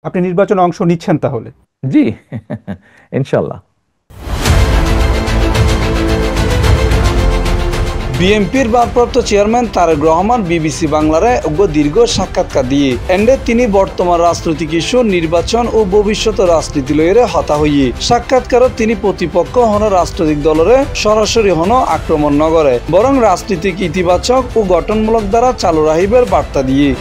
আপনি নির্বাচনে অংশ নিচ্ছেন তাহলে? জি ইনশাল্লাহ। বিএনপির ভারপ্রাপ্ত চেয়ারম্যান তারেক রহমান বিবিসি বাংলারে দীর্ঘ সাক্ষাৎকার দিয়ে এন্ডে তিনি বর্তমান রাজনৈতিক ইস্যু নির্বাচন ও ভবিষ্যৎ রাজনীতি লইরে হতা হইয়ে সাক্ষাৎকারত তিনি প্রতিপক্ষ হন রাজনৈতিক দলরে সরাসরি হন আক্রমণ নগরে বরং রাজনীতিক ইতিবাচক ও গঠনমূলক দ্বারা চালু রাহিবের বার্তা দিয়ে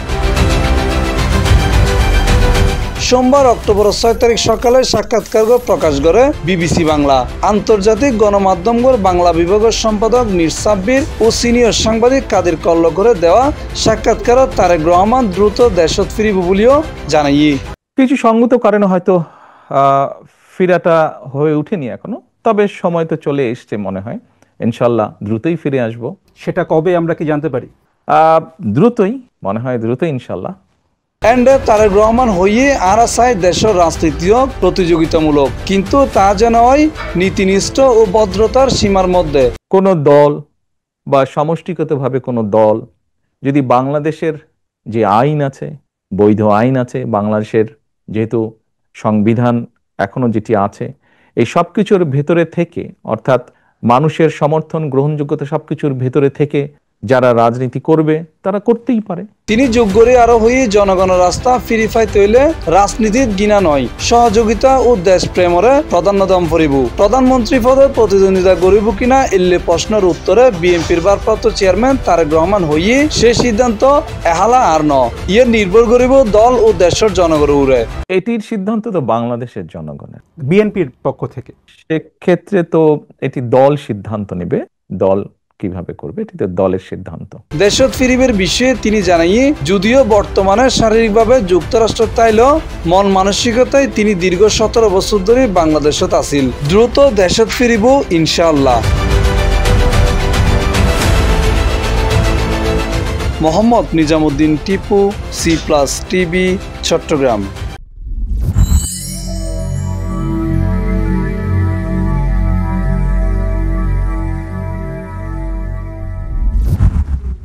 সোমবার অক্টোবর 6 তারিখ সকালে সাক্ষাৎকার প্রকাশ করে বিবিসি বাংলা। আন্তর্জাতিক গণমাধ্যমগর বাংলা বিভাগের সম্পাদক মীর সাব্বির ও সিনিয়র সাংবাদিক কাদের কল্লকরে দেওয়া সাক্ষাৎকারত তারেক রহমান দ্রুত দেশত ফিরিব বলেও জানাই। কিছু সঙ্গত কারণে হয়তো ফিরাটা হয়ে ওঠেনি এখনো, তবে সময় তো চলে এসছে মনে হয়। ইনশাল্লাহ দ্রুতই ফিরে আসব। সেটা কবে আমরা কি জানতে পারি? দ্রুতই মনে হয়, দ্রুতই ইনশাল্লাহ। এন্ডে তারেক রহমান হইয়ে আর চাই দেশের রাজনীতিও প্রতিযোগিতামূলক, কিন্তু তা যেন হয় নীতিনিষ্ঠ ও ভদ্রতার সীমার মধ্যে। কোনো দল বা সমষ্টিগতভাবে কোনো দল যদি বাংলাদেশের যে আইন আছে, বৈধ আইন আছে, বাংলাদেশের যেহেতু সংবিধান এখনো যেটি আছে, এই সব কিছুর ভেতরে থেকে, অর্থাৎ মানুষের সমর্থন গ্রহণযোগ্যতা সবকিছুর ভেতরে থেকে যারা রাজনীতি করবে তারা করতেই পারে। তিনি যোগ করে আরো হয়ে জনগণের রাস্তা ফিরি পাইতে হইলে রাজনীতির গিনা নয়, সহযোগিতা ও দেশপ্রেমরে প্রাধান্যদম করিব। প্রধানমন্ত্রী পদে প্রতিদ্বন্দ্বিতা করিব কিনা এলে প্রশ্নের উত্তরে বিএনপির ভারপ্রাপ্ত চেয়ারম্যান তারেক রহমান হইয়ে সে সিদ্ধান্ত এহালা আর ন, ইয়ে নির্ভর করিব দল ও দেশের জনগণের উপরে। এটির সিদ্ধান্ত তো বাংলাদেশের জনগণের, বিএনপির পক্ষ থেকে। সেক্ষেত্রে তো এটি দল সিদ্ধান্ত নেবে, দল কিভাবে করবে এটি তো দলের সিদ্ধান্ত। দেশত ফিরিবের বিষয়ে তিনি জানাইয়ে যদিও বর্তমানে শারীরিকভাবে যুক্তরাষ্ট্র তাইলেও মন মানসিকতায় তিনি দীর্ঘ 17 বছর ধরে বাংলাদেশত আছিল। দ্রুত দেশত ফিরিব ইনশাআল্লাহ। Mohammad Nizamuddin Tipu, C+ TV, Chittagong.